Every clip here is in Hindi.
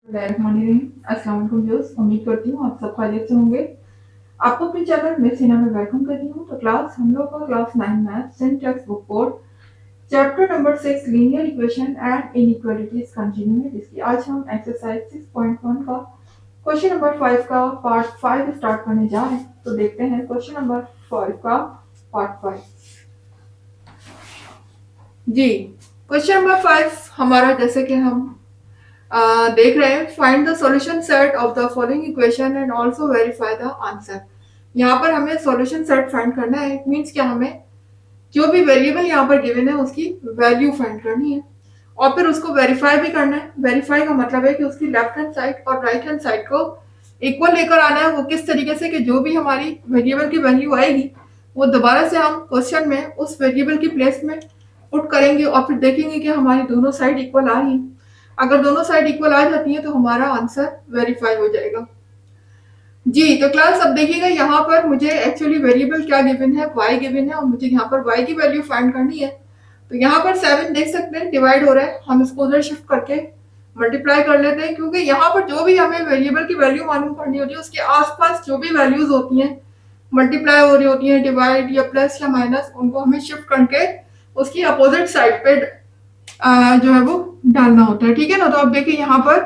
अस्सलाम वालेकुम व्यूअर्स, उम्मीद करती हूँ आप सब खैरियत से होंगे। आपको अपने चैनल मिस हिना में वेलकम कर रही हूँ। तो क्लास हम लोग का class 9 math syntax book board chapter number 6 linear equation and inequalities continue है, जिसकी आज हम एक्सरसाइज 6.1 का क्वेश्चन नंबर 5 का पार्ट 5 स्टार्ट करने जा रहे हैं। तो देखते हैं क्वेश्चन नंबर 5 का पार्ट 5। जी, क्वेश्चन नंबर 5 हमारा जैसे कि हम देख रहे हैं, find the solution set of the following equation and also verify the answer. यहाँ पर हमें सॉल्यूशन सेट फाइंड करना है। इट मींस कि हमें जो भी वेरिएबल यहाँ पर गिवन है उसकी वैल्यू फाइंड करनी है और फिर उसको वेरीफाई भी करना है। वेरीफाई का मतलब है कि उसकी लेफ्ट हैंड साइड और राइट हैंड साइड को इक्वल लेकर आना है। वो किस तरीके से कि जो भी हमारी वेरिएबल की वैल्यू आएगी वो दोबारा से हम क्वेश्चन में उस वेरिएबल की प्लेस में पुट करेंगे और फिर देखेंगे कि हमारी दोनों साइड इक्वल आ रही है। अगर दोनों साइड इक्वल आ जाती है तो हमारा आंसर वेरीफाई हो जाएगा। जी, तो क्लास अब देखिएगा, यहाँ पर मुझे एक्चुअली वेरिएबल क्या गिवन है, y गिवन है और मुझे यहाँ पर y की वैल्यू फाइंड करनी है। तो यहाँ पर 7 देख सकते हैं डिवाइड हो रहा है, हम इसको उधर शिफ्ट करके मल्टीप्लाई कर लेते हैं, क्योंकि यहाँ पर जो भी हमें वेरिएबल की वैल्यू मालूम करनी होती है उसके आसपास जो भी वैल्यूज होती हैं, मल्टीप्लाई हो रही होती हैं, डिवाइड या प्लस या माइनस, उनको हमें शिफ्ट करके उसकी अपोजिट साइड पे जो है वो डालना होता है। ठीक है ना। तो अब देखिए यहाँ पर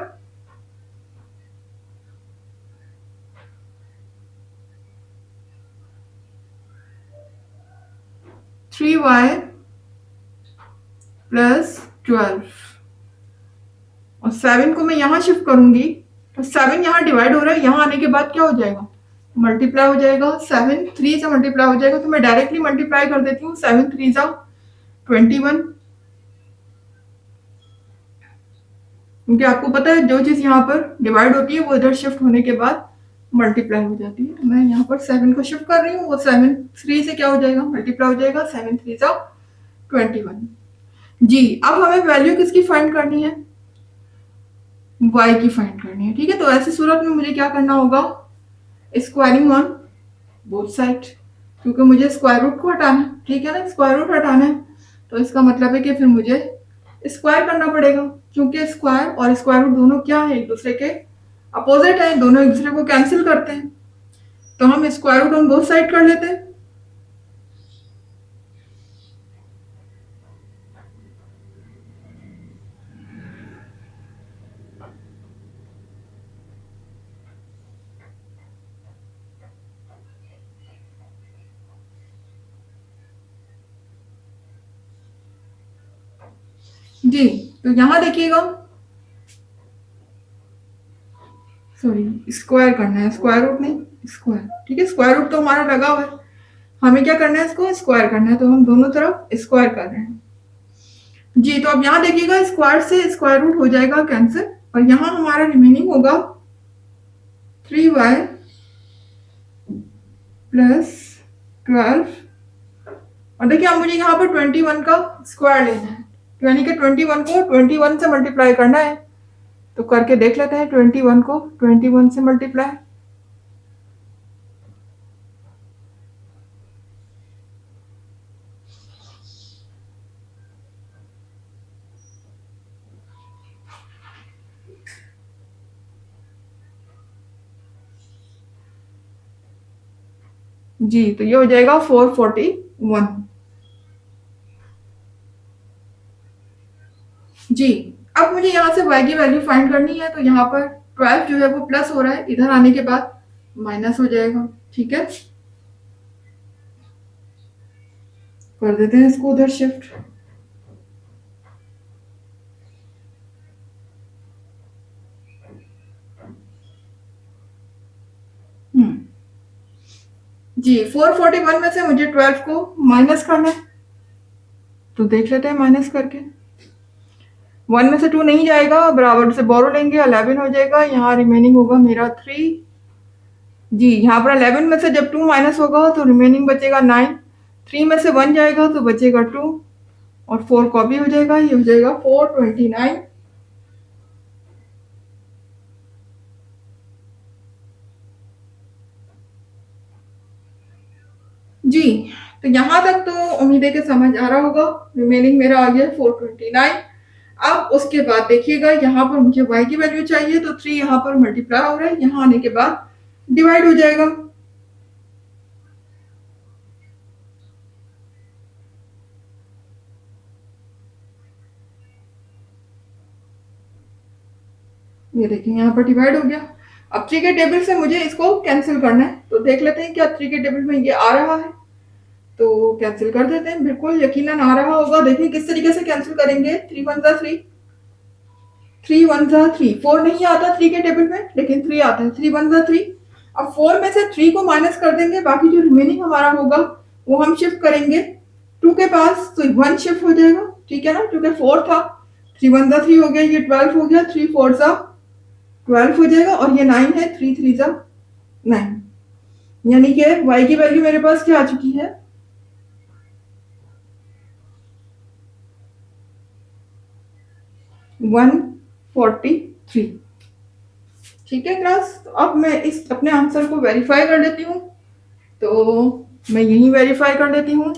3y प्लस 12 और 7 को मैं यहाँ शिफ्ट करूंगी तो 7 यहाँ डिवाइड हो रहा है, यहाँ आने के बाद क्या हो जाएगा, मल्टीप्लाई हो जाएगा। 7 3 से मल्टीप्लाई हो जाएगा, तो मैं डायरेक्टली मल्टीप्लाई कर देती हूँ। 7 3 जा 21, क्योंकि आपको पता है जो चीज यहाँ पर डिवाइड होती है वो इधर शिफ्ट होने के बाद मल्टीप्लाई हो जाती है। तो मैं यहाँ पर 7 को शिफ्ट कर रही हूँ, वो 7 3 से क्या हो जाएगा, मल्टीप्लाई हो जाएगा। 7 3 जा 21। जी, अब हमें वैल्यू किसकी फाइंड करनी है, y की फाइंड करनी है। ठीक है, तो ऐसी सूरत में मुझे क्या करना होगा, स्क्वायरिंग ऑन बोथ साइड, क्योंकि मुझे स्क्वायर रूट को हटाना है। ठीक है ना, स्क्वायर रूट हटाना है तो इसका मतलब है कि फिर मुझे स्क्वायर करना पड़ेगा, क्योंकि स्क्वायर और स्क्वायर रूट दोनों क्या है, एक दूसरे के अपोजिट है, दोनों एक दूसरे को कैंसिल करते हैं। तो हम square root on both side कर लेते हैं। जी, तो यहां देखिएगा, सॉरी स्क्वायर करना है, स्क्वायर रूट नहीं स्क्वायर। ठीक है, स्क्वायर रूट तो हमारा लगा हुआ है, हमें क्या करना है, इसको स्क्वायर करना है, तो हम दोनों तरफ स्क्वायर कर रहे हैं। जी, तो अब यहाँ देखिएगा, स्क्वायर से स्क्वायर रूट हो जाएगा कैंसिल और यहाँ हमारा रिमेनिंग होगा 3y प्लस 12। और देखिए अब मुझे यहाँ पर 21 का स्क्वायर लेना है, यानी कि 21 को 21 से मल्टीप्लाई करना है। तो करके देख लेते हैं, 21 को 21 से मल्टीप्लाई। जी, तो ये हो जाएगा 441। जी, अब मुझे यहाँ से y की वैल्यू फाइंड करनी है। तो यहाँ पर 12 जो है वो प्लस हो रहा है, इधर आने के बाद माइनस हो जाएगा। ठीक है, कर देते हैं इसको उधर शिफ्ट। जी, 441 में से मुझे 12 को माइनस करना है, तो देख लेते हैं माइनस करके। 1 में से 2 नहीं जाएगा, बराबर से बोरो लेंगे, 11 हो जाएगा। यहाँ रिमेनिंग होगा मेरा 3। जी, यहाँ पर 11 में से जब 2 माइनस होगा तो रिमेनिंग बचेगा 9। 3 में से 1 जाएगा तो बचेगा 2 और 4 कॉपी हो जाएगा, ये हो जाएगा 429। जी, तो यहाँ तक तो उम्मीद है कि समझ आ रहा होगा। रिमेनिंग मेरा आ गया 429। अब उसके बाद देखिएगा यहाँ पर मुझे y की वैल्यू चाहिए, तो 3 यहाँ पर मल्टीप्लाई हो रहा है, यहाँ आने के बाद डिवाइड हो जाएगा। ये देखिए यहाँ पर डिवाइड हो गया। अब 3 के टेबल से मुझे इसको कैंसिल करना है, तो देख लेते हैं क्या 3 के टेबल में ये आ रहा है, तो कैंसिल कर देते हैं। बिल्कुल यकीनन आ रहा होगा। देखिए किस तरीके से कैंसिल करेंगे। 3 1 जा 3, 3 1 जा 3, 4 नहीं आता 3 के टेबल में, लेकिन 3 आता है। 3 1 जा 3। अब 4 में से 3 को माइनस कर देंगे, बाकी जो रिमेनिंग हमारा होगा वो हम शिफ्ट करेंगे 2 के पास, तो 1 शिफ्ट हो जाएगा, ठीक है ना, क्योंकि 4 था। 3 1 जा 3 हो गया, ये 12 हो गया, 3 4 जा 12 हो जाएगा, और ये 9 है, 3 3 जा 9, यानी कि y की वैल्यू मेरे पास क्या आ चुकी है, 143। ठीक है क्लास, तो अब मैं इस अपने आंसर को वेरीफाई कर लेती हूँ, तो मैं यही वेरीफाई कर लेती हूँ।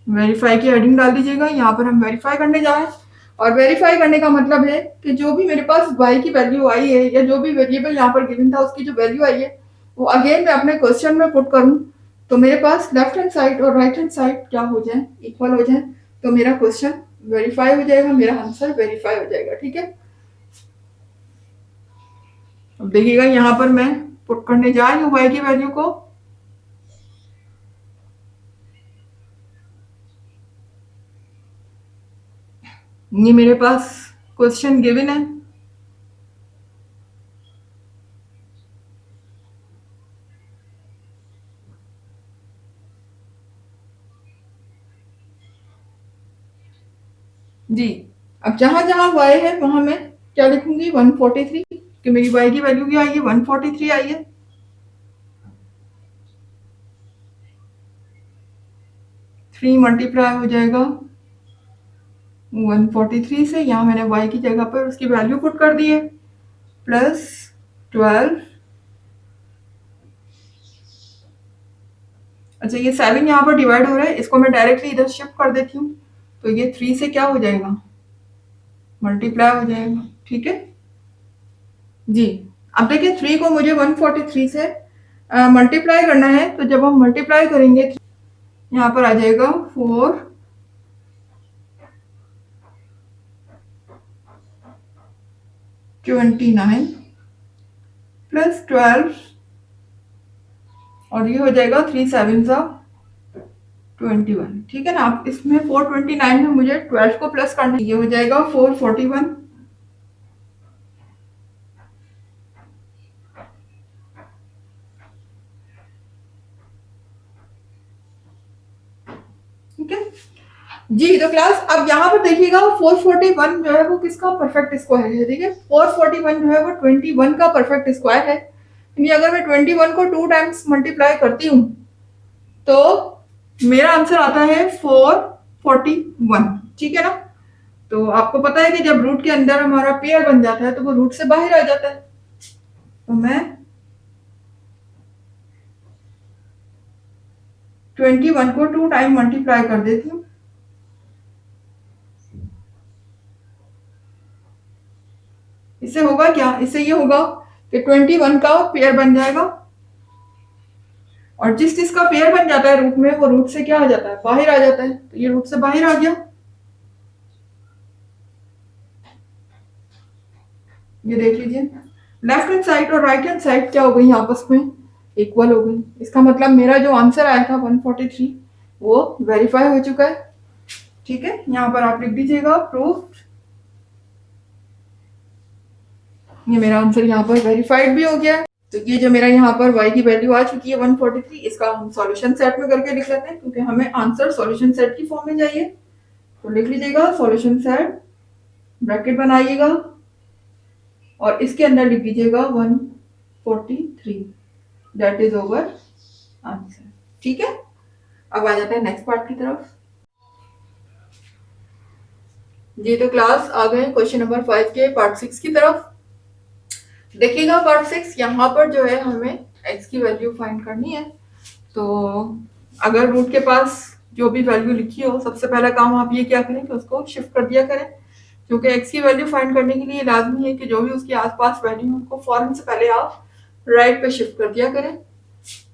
वेरीफाई की हेडिंग डाल दीजिएगा। यहाँ पर हम वेरीफाई करने जा रहे हैं, और वेरीफाई करने का मतलब है कि जो भी मेरे पास y की वैल्यू आई है, या जो भी वेरिएबल यहाँ पर गिवन था उसकी जो वैल्यू आई है, वो अगेन मैं अपने क्वेश्चन में पुट करूँ, तो मेरे पास लेफ्ट हैंड साइड और राइट हैंड साइड क्या हो जाए, इक्वल हो जाए, तो मेरा क्वेश्चन वेरीफाई हो जाएगा, मेरा आंसर वेरीफाई हो जाएगा। ठीक है, अब देखिएगा यहाँ पर मैं पुट करने जा रही हूँ y की वैल्यू को। ये मेरे पास क्वेश्चन गिवन है। जी, अब जहां जहां y है वहां मैं क्या लिखूंगी, 143, कि मेरी y की वैल्यू क्या आई है, 143 आई है। 3 मल्टीप्लाई हो जाएगा 143 से, यहाँ मैंने y की जगह पर उसकी वैल्यू पुट कर दी है, प्लस 12। अच्छा, ये 7 यहाँ पर डिवाइड हो रहा है, इसको मैं डायरेक्टली इधर शिफ्ट कर देती हूँ, तो ये 3 से क्या हो जाएगा, मल्टीप्लाई हो जाएगा। ठीक है जी, अब देखिए 3 को मुझे 143 से मल्टीप्लाई करना है, तो जब हम मल्टीप्लाई करेंगे यहाँ पर आ जाएगा 429 प्लस 12, और ये हो जाएगा 3 7 सा 21। ठीक है ना, आप इसमें 429 में मुझे 12 को प्लस करना है, ये हो जाएगा 441। ठीक है जी, तो क्लास अब यहाँ पर देखिएगा 441 जो है वो किसका परफेक्ट स्क्वायर है। देखिए 441 जो है वो 21 का परफेक्ट स्क्वायर है, यानी अगर मैं 21 को 2 टाइम्स मल्टीप्लाई करती हूँ तो मेरा आंसर आता है 441। ठीक है ना, तो आपको पता है कि जब रूट के अंदर हमारा पेयर बन जाता है तो वो रूट से बाहर आ जाता है, तो मैं 21 को 2 टाइम मल्टीप्लाई कर देती हूँ। इससे होगा क्या, इससे ये होगा कि 21 का पेयर बन जाएगा, और जिस चीज का पेयर बन जाता है रूट में, वो रूट से क्या आ जाता है, बाहर आ जाता है, तो ये रूट से बाहर आ गया। ये देख लीजिए, लेफ्ट हैंड साइड और राइट हैंड साइड क्या हो गई, आपस में इक्वल हो गई। इसका मतलब मेरा जो आंसर आया था 143 वो वेरीफाई हो चुका है। ठीक है, यहाँ पर आप लिख दीजिएगा प्रूफ। ये मेरा आंसर यहाँ पर वेरीफाइड भी हो गया है। तो ये जो मेरा यहाँ पर y की वैल्यू आ चुकी है 143, इसका हम सॉल्यूशन सेट में करके लिख लेते हैं, क्योंकि हमें आंसर सॉल्यूशन सेट की फॉर्म में चाहिए। तो लिख लीजिएगा सॉल्यूशन सेट, ब्रैकेट बनाइएगा, और इसके अंदर लिख दीजिएगा 143, दैट इज ओवर आंसर। ठीक है, अब आ जाते हैं नेक्स्ट पार्ट की तरफ। जी, तो क्लास आ गए क्वेश्चन नंबर 5 के पार्ट 6 की तरफ। देखिएगा पार्ट 6, यहाँ पर जो है हमें x की वैल्यू फाइंड करनी है। तो अगर रूट के पास जो भी वैल्यू लिखी हो, सबसे पहला काम आप ये क्या करें कि उसको शिफ्ट कर दिया करें, क्योंकि x की वैल्यू फाइंड करने के लिए लाजमी है कि जो भी उसके आसपास वैल्यू है उनको फौरन से पहले आप राइट पे शिफ्ट कर दिया करें।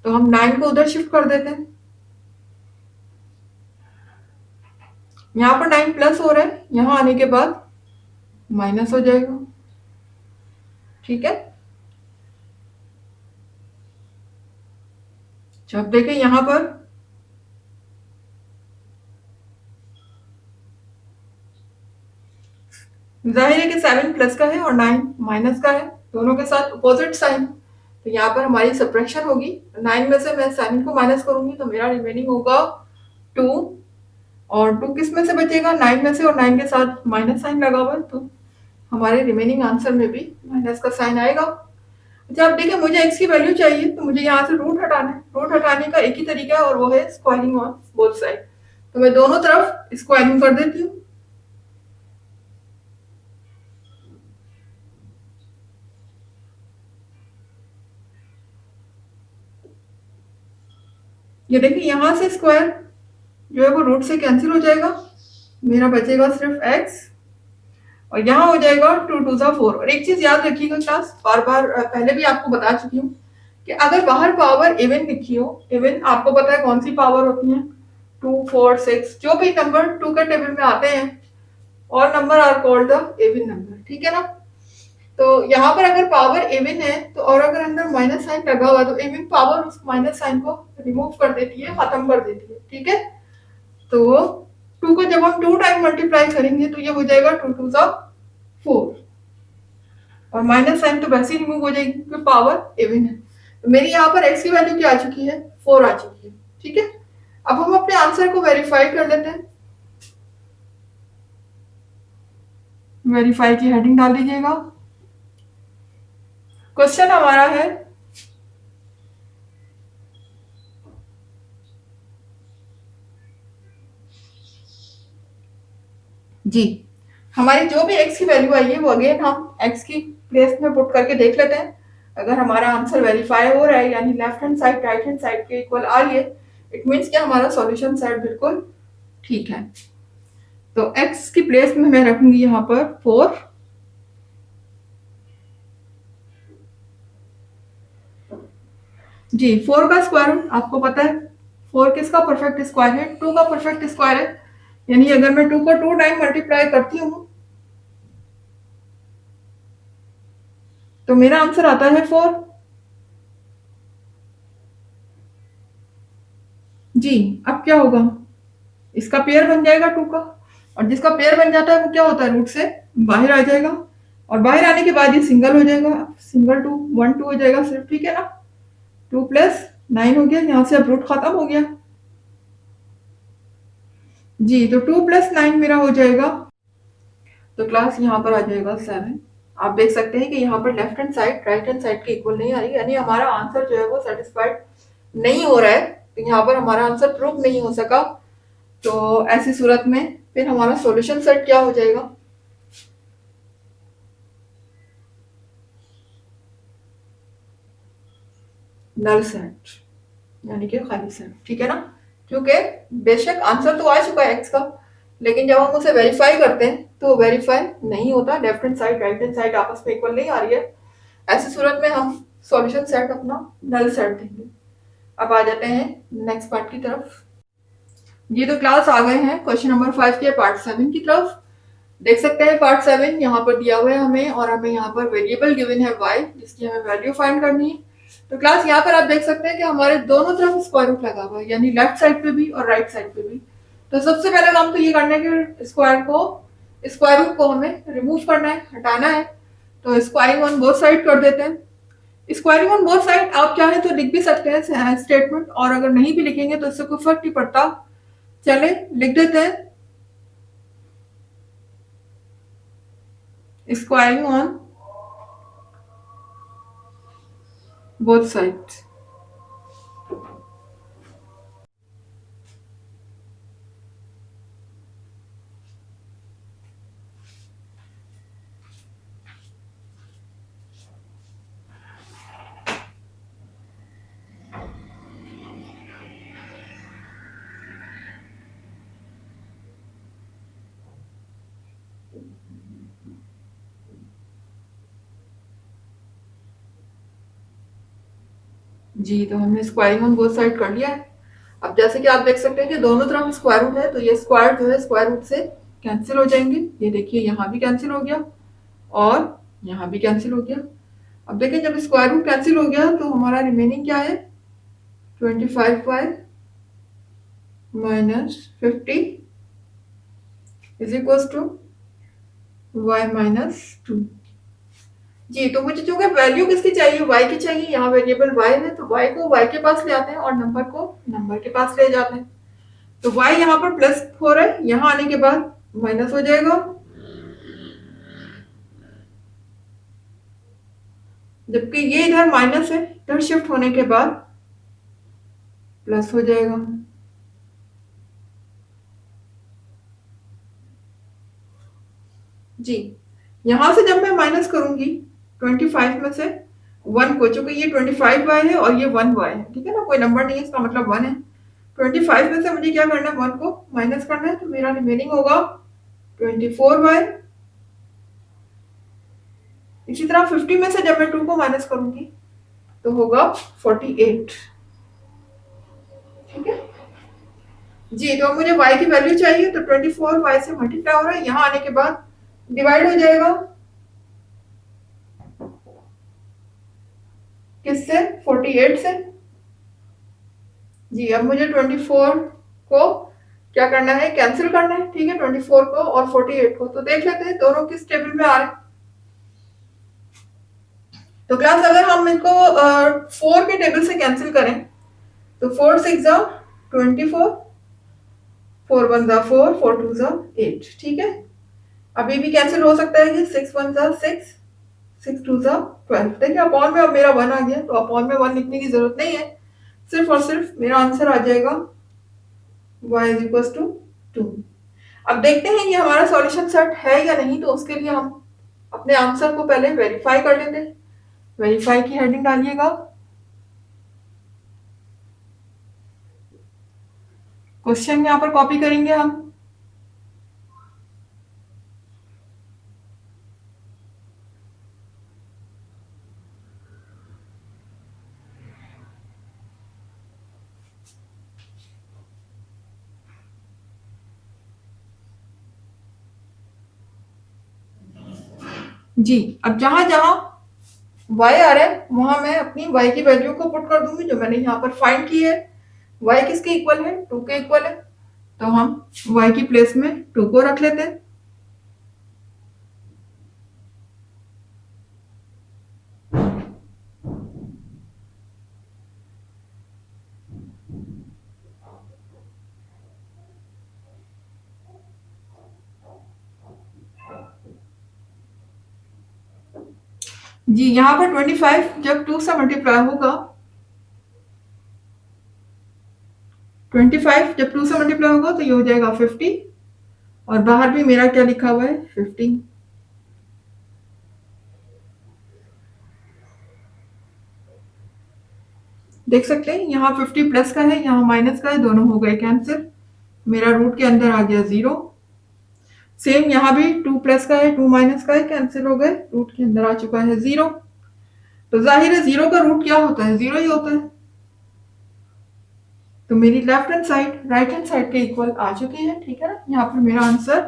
तो हम 9 को उधर शिफ्ट कर देते हैं। यहाँ पर 9 प्लस हो रहा है, यहाँ आने के बाद माइनस हो जाएगा। ठीक है, जब देखें यहाँ पर जाहिर है कि 7 प्लस का है और 9 माइनस का है, दोनों के साथ अपोजिट साइन। तो यहाँ पर हमारी सब्ट्रैक्शन होगी। 9 में से मैं 7 को माइनस करूंगी तो मेरा रिमेनिंग होगा 2। और 2 किस में से बचेगा? 9 में से, और 9 के साथ माइनस साइन लगा हुआ है, तो हमारे रिमेनिंग आंसर में भी माइनस का साइन आएगा। अच्छा, आप देखिए, मुझे x की वैल्यू चाहिए तो मुझे यहाँ से रूट हटाना है। रूट हटाने का एक ही तरीका है और वो है स्क्वायरिंग ऑन बोथ साइड। तो मैं दोनों तरफ स्क्वायरिंग कर देती हूँ। ये देखिए, यहाँ से स्क्वायर जो है वो रूट से कैंसिल हो जाएगा, मेरा बचेगा सिर्फ x, और यहाँ हो जाएगा 2 2 जा 4। और एक चीज याद रखिएगा क्लास, बार बार पहले भी आपको बता चुकी हूँ कि अगर बाहर पावर इवन लिखी हो, इवन आपको पता है कौन सी पावर होती है, 2 4 6, जो भी नंबर 2 के टेबल में आते हैं, all number are called the even number. ठीक है ना? तो यहाँ पर अगर पावर इवन है तो, और अगर अंदर माइनस साइन लगा हुआ है, तो इवन पावर उस माइनस साइन को रिमूव कर देती है, खत्म कर देती है। ठीक है, तो 2 को जब हम 2 टाइम मल्टीप्लाई करेंगे तो ये हो जाएगा 2 2 जा 4, और माइनस साइन तो वैसे ही रिमूव हो जाएगी क्योंकि पावर इवन है। तो मेरी यहाँ पर x की वैल्यू क्या आ चुकी है? 4 आ चुकी है। ठीक है, अब हम अपने आंसर को वेरीफाई कर लेते हैं। वेरीफाई की हेडिंग डाल दीजिएगा। क्वेश्चन हमारा है जी, हमारी जो भी x की वैल्यू आई है वो अगेन हम x की प्लेस में पुट करके देख लेते हैं। अगर हमारा आंसर वेरीफाई हो रहा है, यानी left hand side right hand side के इक्वल आ रही है, इट मीन्स कि हमारा सॉल्यूशन सेट बिल्कुल ठीक है। तो x की प्लेस में मैं रखूंगी यहाँ पर 4। जी, 4 का स्क्वायर रूट आपको पता है, 4 किसका परफेक्ट स्क्वायर है? 2 का परफेक्ट स्क्वायर है। यानी अगर मैं 2 को 2 टाइम मल्टीप्लाई करती हूँ तो मेरा आंसर आता है 4। जी, अब क्या होगा? इसका पेयर बन जाएगा 2 का, और जिसका पेयर बन जाता है वो क्या होता है? रूट से बाहर आ जाएगा, और बाहर आने के बाद ये सिंगल हो जाएगा, सिंगल 2 1 2 हो जाएगा सिर्फ। ठीक है ना? 2 प्लस 9 हो गया, यहाँ से अब रूट खत्म हो गया। जी, तो 2 प्लस 9 मेरा हो जाएगा, तो क्लास यहाँ पर आ जाएगा 7। आप देख सकते हैं कि यहाँ पर left hand side right hand side के इक्वल नहीं आ रही, यानी हमारा आंसर जो है वो सेटिस्फाइड नहीं हो रहा है। तो यहाँ पर हमारा आंसर प्रूव नहीं हो सका। तो ऐसी सूरत में फिर हमारा सॉल्यूशन सेट क्या हो जाएगा? नल सेट, यानी कि खाली सेट। ठीक है ना? क्योंकि बेशक आंसर तो आ चुका है एक्स का, लेकिन जब हम उसे वेरीफाई करते हैं तो वेरीफाई नहीं होता, left hand side right hand side आपस में इक्वल नहीं आ रही है। ऐसी सूरत में हम सॉल्यूशन सेट अपना नल सेट देंगे। अब आ जाते हैं नेक्स्ट पार्ट की तरफ। ये तो क्लास आ गए हैं क्वेश्चन नंबर 5 के पार्ट 7 की तरफ। देख सकते हैं पार्ट 7 यहाँ पर दिया हुआ है हमें, और हमें यहाँ पर वेरिएबल गिवन है y, जिसकी हमें वैल्यू फाइंड करनी है। तो क्लास यहाँ पर आप देख सकते हैं कि हमारे दोनों तरफ स्क्वायर रूट लगा हुआ है, यानी लेफ्ट साइड पे भी और राइट साइड पे भी। तो सबसे पहला काम तो ये करना है कि स्क्वायर रूट को हमें रिमूव करना है, हटाना है। तो स्क्वायरिंग ऑन बोथ साइड कर देते हैं। स्क्वायरिंग ऑन बोथ साइड आप चाहें तो लिख भी सकते हैं स्टेटमेंट, और अगर नहीं भी लिखेंगे तो इससे कोई फर्क नहीं पड़ता। चले लिख देते हैं, स्क्वायरिंग ऑन बोथ साइड्स। जी, तो हमने स्क्वायरिंग ऑन बोथ साइड कर लिया है। अब जैसे कि आप देख सकते हैं कि दोनों तरफ स्क्वायर रूट है, तो ये स्क्वायर जो है स्क्वायर रूट से कैंसिल हो जाएंगे। ये देखिए यहाँ भी कैंसिल हो गया और यहाँ भी कैंसिल हो गया। अब देखिए जब स्क्वायर रूट कैंसिल हो गया तो हमारा रिमेनिंग क्या है, 25y minus 50 is equal to y minus 2। जी, तो मुझे जो है वैल्यू किसकी चाहिए, y की चाहिए। यहाँ वेरिएबल y है तो y को y के पास ले आते हैं और नंबर को नंबर के पास ले जाते हैं। तो y यहाँ पर +4 है, यहाँ आने के बाद माइनस हो जाएगा, जबकि ये इधर माइनस है, इधर शिफ्ट होने के बाद प्लस हो जाएगा। जी, यहाँ से जब मैं माइनस करूंगी 25 में से 1 को, चूंकि ये 25y है और ये 1y है, ठीक है ना, कोई नंबर नहीं है, इसका मतलब 1 है। 25 में से मुझे क्या करना है, 1 को माइनस करना है, तो मेरा रिमेनिंग होगा 24y। इसी तरह 50 में से जब मैं 2 को माइनस करूंगी तो होगा 48। ठीक है जी, तो मुझे y की वैल्यू चाहिए, तो 24y से मल्टीप्लाई हो रहा है, यहाँ आने के बाद डिवाइड हो जाएगा किससे, 48 से। जी, अब मुझे 24 को क्या करना है, कैंसिल करना है, ठीक है, 24 को और 48 को। तो देख लेते हैं दोनों किस टेबल में आ रहे हैं। तो क्लास अगर हम इनको 4 के टेबल से कैंसिल करें तो 4 6 जा 24, 4 1 जा 4, 4 2 जा 8, ठीक है। अभी भी कैंसिल हो सकता है कि 6 1 जा 6, 6 2 जा 12। देखिए अपॉन में अब मेरा 1 आ गया, तो अपॉन में 1 लिखने की जरूरत नहीं है, सिर्फ और सिर्फ मेरा आंसर आ जाएगा y इज इक्वल टू 2। अब देखते हैं ये हमारा सॉल्यूशन सेट है या नहीं, तो उसके लिए हम अपने आंसर को पहले वेरीफाई कर लेते हैं। वेरीफाई की हेडिंग डालिएगा, क्वेश्चन यहाँ पर कॉपी करेंगे हम। जी, अब जहां जहां y आ रहा है वहां मैं अपनी y की वैल्यू को पुट कर दूंगी, जो मैंने यहाँ पर फाइंड की है। y किसके इक्वल है, 2 के इक्वल है, तो हम y की प्लेस में 2 को रख लेते हैं। जी, यहाँ पर 25 जब 2 से मल्टीप्लाई होगा, 25 जब 2 से मल्टीप्लाई होगा तो ये हो जाएगा 50, और बाहर भी मेरा क्या लिखा हुआ है, 50। देख सकते हैं यहाँ 50 प्लस का है, यहाँ माइनस का है, दोनों हो गए कैंसिल, मेरा रूट के अंदर आ गया 0। सेम यहाँ भी 2 प्लस का है, 2 माइनस का है, कैंसिल हो गए, रूट के अंदर आ चुका है 0। तो जाहिर है 0 का रूट क्या होता है, 0 ही होता है। तो मेरी left hand side right hand side के इक्वल आ चुकी है, ठीक है ना। यहाँ पर मेरा आंसर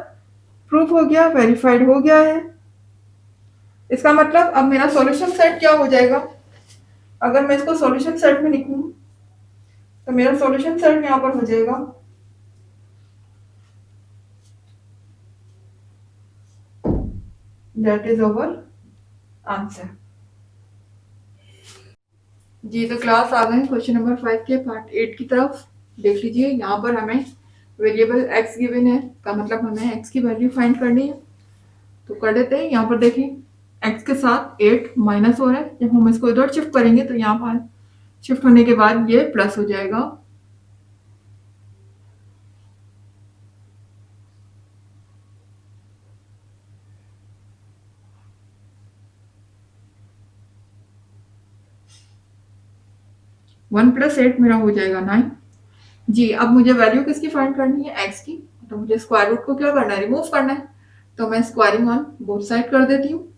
प्रूफ हो गया, वेरीफाइड हो गया है। इसका मतलब अब मेरा सॉल्यूशन सेट क्या हो जाएगा, अगर मैं इसको सॉल्यूशन सेट में लिखूं तो मेरा सॉल्यूशन सेट यहाँ पर हो जाएगा दैट इज अवर आंसर। जी, तो क्लास आ गए क्वेश्चन नंबर 5 के पार्ट 8 की तरफ। देख लीजिए यहाँ पर हमें वेरिएबल x गिवन है, का मतलब हमें x की वैल्यू फाइंड करनी है। तो कर देते हैं, यहाँ पर देखिए x के साथ 8 माइनस हो रहा है, जब हम इसको इधर शिफ्ट करेंगे तो यहाँ पर शिफ्ट होने के बाद ये प्लस हो जाएगा। वन प्लस 8 मेरा हो जाएगा 9। जी, अब मुझे वैल्यू किसकी फाइंड करनी है, x की। तो मुझे स्क्वायर रूट को क्या करना है, रिमूव करना है। तो मैं स्क्वायरिंग ऑन बोथ साइड कर देती हूँ।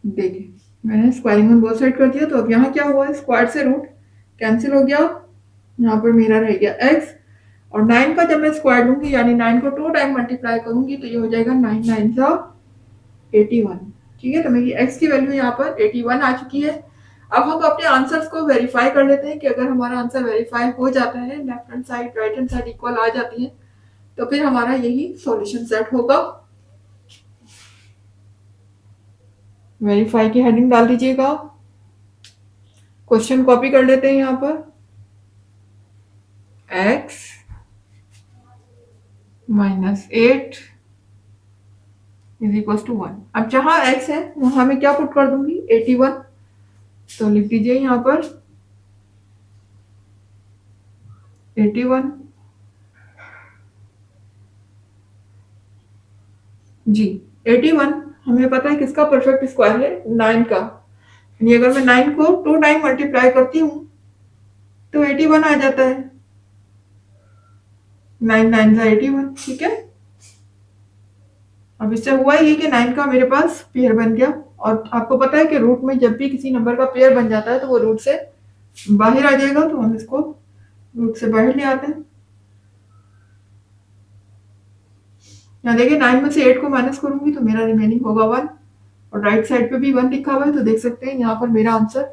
देखिए मैंने स्क्वायरिंग ऑन बोथ साइड कर दिया, तो अब यहाँ क्या हुआ, स्क्वायर से रूट कैंसिल हो गया, यहाँ पर मेरा रह गया x, और 9 का जब मैं स्क्वायर लूंगी यानी 9 को 2 टाइम मल्टीप्लाई करूंगी तो ये हो जाएगा 9 9 सा 81। ठीक है, तो मेरी x की वैल्यू यहाँ पर 81 आ चुकी है। अब हम अपने आंसर्स को वेरीफाई कर लेते हैं कि अगर हमारा आंसर वेरीफाई हो जाता है, left hand side right hand side equal आ जाती है, तो फिर हमारा यही सॉल्यूशन सेट होगा। वेरीफाई की हेडिंग डाल दीजिएगा। क्वेश्चन कॉपी कर लेते हैं यहाँ पर, x minus 8 is equal to 1। अब जहां x है वहां मैं क्या पुट कर दूंगी, 81, तो लिख दीजिए यहाँ पर 81 जी। 81 हमें पता है किसका परफेक्ट स्क्वायर है, 9 का, यानी अगर मैं 9 को 2 टाइम मल्टीप्लाई करती हूँ तो 81 आ जाता है, 9 9 का 81। ठीक है, अब इससे हुआ ये कि 9 का मेरे पास पेयर बन गया, और आपको पता है कि रूट में जब भी किसी नंबर का पेयर बन जाता है तो वो रूट से बाहर आ जाएगा, तो हम इसको रूट से बाहर ले आते हैं। यहाँ देखिए 9 में से 8 को माइनस करूंगी तो मेरा रिमेनिंग होगा 1, और राइट साइड पे भी 1 लिखा हुआ है, तो देख सकते हैं यहाँ पर मेरा आंसर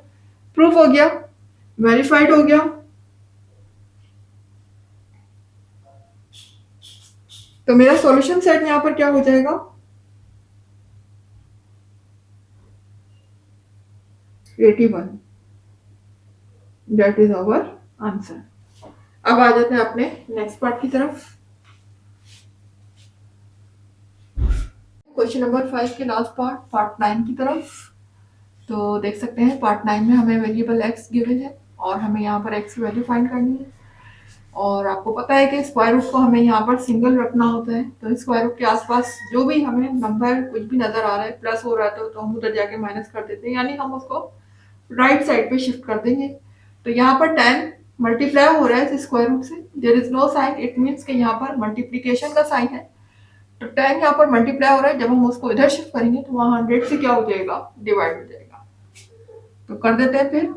प्रूफ हो गया, वेरीफाइड हो गया। तो मेरा सॉल्यूशन सेट यहाँ पर क्या हो जाएगा, 81, दैट इज आवर आंसर। अब आ जाते हैं अपने नेक्स्ट पार्ट की तरफ। क्वेश्चन नंबर 5 के लास्ट पार्ट, पार्ट 9 की तरफ। तो देख सकते हैं पार्ट 9 में हमें वेरिएबल x गिवन है और हमें यहाँ पर x की वैल्यू फाइंड करनी है, और आपको पता है कि स्क्वायर रूट को हमें यहाँ पर सिंगल रखना होता है, तो स्क्वायर रूट के आसपास जो भी हमें नंबर कुछ भी नजर आ रहा है, प्लस हो रहा है तो हम उधर जाके माइनस कर देते हैं, यानी हम उसको राइट साइड पे शिफ्ट कर देंगे। तो यहाँ पर 10 मल्टीप्लाई हो रहा है इस स्क्वायर रूट से, there is no sign, it means कि यहाँ पर मल्टीप्लीकेशन का साइन है, तो 10 यहाँ पर मल्टीप्लाई हो रहा है, जब हम उसको इधर शिफ्ट करेंगे तो वहाँ 100 से क्या हो जाएगा, डिवाइड हो जाएगा। तो कर देते हैं फिर।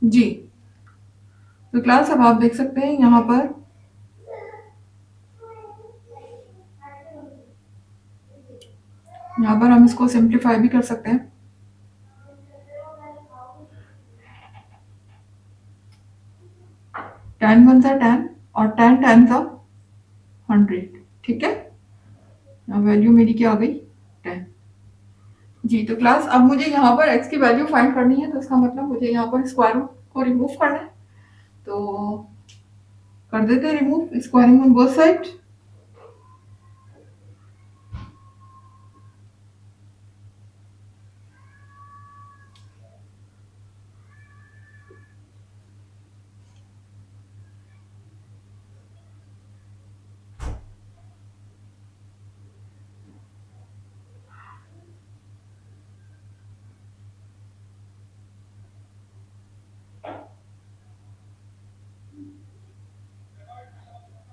जी, तो क्लास अब आप देख सकते हैं यहाँ पर हम इसको सिंप्लीफाई भी कर सकते हैं। 10 1 सा 10 और 10 10 सा 100। ठीक है, वैल्यू मेरी क्या आ गई, 10। जी, तो क्लास अब मुझे यहाँ पर x की वैल्यू फाइंड करनी है, तो इसका मतलब मुझे यहाँ पर स्क्वायर रूट को रिमूव करना है, तो कर देते हैं remove, squaring on both side.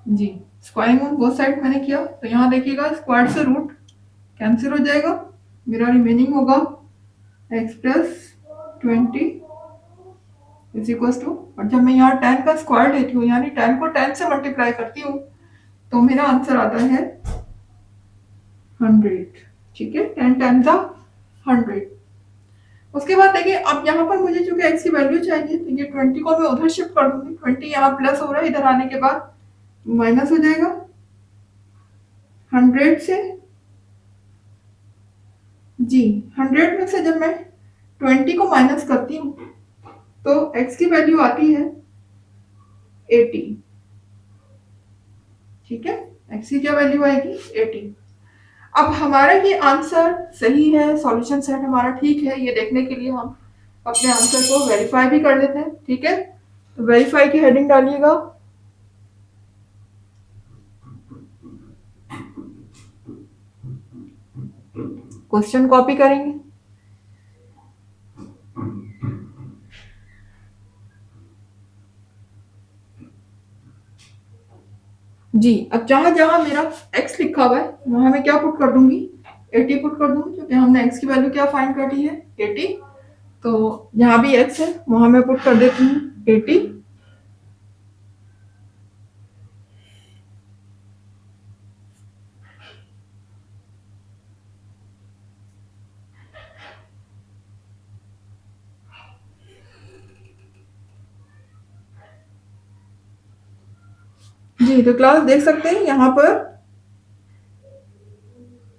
जी, स्क्वायरिंग ऑन बोथ साइड मैंने किया, तो यहाँ देखिएगा स्क्वायर से रूट कैंसिल हो जाएगा, मेरा रिमेनिंग होगा x plus 20 is equal to, और जब मैं यहाँ 10 का स्क्वायर लेती हूँ यानी 10 को 10 से मल्टीप्लाई करती हूँ तो मेरा आंसर आता है 100। ठीक है, 10 10 का 100। उसके बाद देखिए अब यहाँ पर मुझे चूंकि x की वैल्यू चाहिए, तो ये 20 को मैं उधर शिफ्ट कर दूंगी, 20 यहाँ प्लस हो रहा है, इधर आने के बाद माइनस हो जाएगा 100 से। जी, 100 में से जब मैं 20 को माइनस करती हूँ तो x की वैल्यू आती है 80। ठीक है, x की क्या वैल्यू आएगी, 80। अब हमारा ये आंसर सही है, सॉल्यूशन सेट हमारा ठीक है, ये देखने के लिए हम अपने आंसर को वेरीफाई भी कर लेते हैं। ठीक है, तो वेरीफाई की हेडिंग डालिएगा। क्वेश्चन कॉपी करेंगे। जी, अब जहां जहां मेरा x लिखा हुआ है वहां मैं क्या पुट कर दूंगी, 80 पुट कर दूंगी, क्योंकि हमने x की वैल्यू क्या फाइंड कर ली है, 80। तो यहाँ भी x है, वहां मैं पुट कर देती हूँ 80। जी, तो क्लास देख सकते हैं यहाँ पर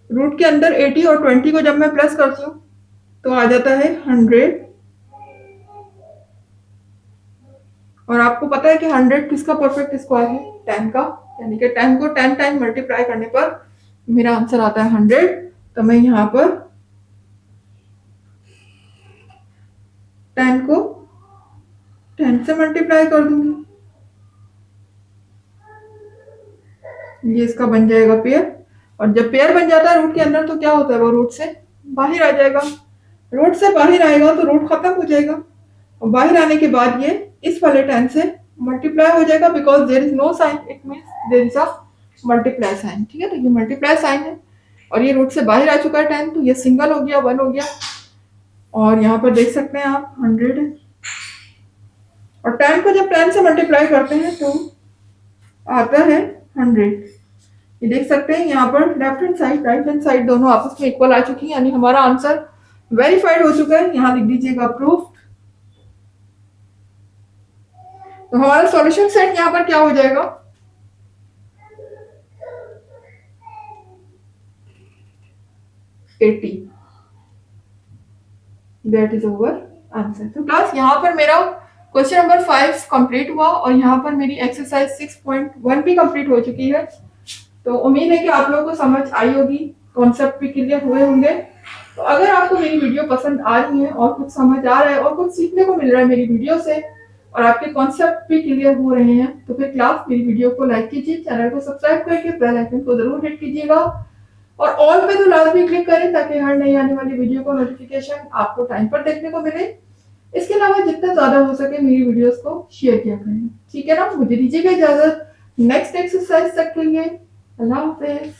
रूट के अंदर 80 और 20 को जब मैं प्लस करती हूँ तो आ जाता है 100। और आपको पता है कि 100 किसका परफेक्ट स्क्वायर है, 10 का, यानी कि 10 को 10 टाइम मल्टीप्लाई करने पर मेरा आंसर आता है 100। तो मैं यहाँ पर 10 को 10 से मल्टीप्लाई कर दूंगी, ये इसका बन जाएगा पेयर। और जब पेयर बन जाता है रूट के अंदर तो क्या होता है, वो रूट से बाहर आ जाएगा। रूट से बाहर आएगा तो रूट खत्म हो जाएगा, और बाहर आने के बाद ये इस वाले 10 से मल्टीप्लाई हो जाएगा, because there is no sign, it means there is a multiply sign. ठीक है, तो ये मल्टीप्लाई साइन है और ये रूट से बाहर आ चुका है 10, तो ये सिंगल हो गया, 1 हो गया। और यहाँ पर देख सकते हैं आप 100 है, और 10 को जब 10 से मल्टीप्लाई करते हैं तो आता है 100। ये देख सकते हैं यहाँ पर left hand side right hand side दोनों आपस में इक्वल आ चुकी है, यानी हमारा आंसर वेरीफाइड हो चुका है। यहाँ लिख दीजिएगा प्रूफ। तो हमारा सॉल्यूशन सेट यहाँ पर क्या हो जाएगा, 80। That is over answer. तो क्लास यहाँ पर मेरा क्वेश्चन नंबर 5 कंप्लीट हुआ और यहाँ पर मेरी एक्सरसाइज 6.1 भी कंप्लीट हो चुकी है। तो उम्मीद है कि आप लोगों को समझ आई होगी, कॉन्सेप्ट भी क्लियर हुए होंगे। तो अगर आपको मेरी वीडियो पसंद आ रही है और कुछ समझ आ रहा है और कुछ सीखने को मिल रहा है मेरी वीडियो से, और आपके कॉन्सेप्ट भी क्लियर हो रहे हैं, तो फिर क्लास मेरी वीडियो को लाइक कीजिए, चैनल को सब्सक्राइब करके बेल आइकन को जरूर हिट कीजिएगा, और ऑल पे तो लाजमी क्लिक करें ताकि हर नई आने वाली वीडियो को नोटिफिकेशन आपको टाइम पर देखने को मिले। इसके अलावा जितना ज्यादा हो सके मेरी वीडियोस को शेयर किया करें। ठीक है ना, मुझे दीजिएगा इजाजत नेक्स्ट एक्सरसाइज तक के लिए। अल्लाह हाफिज।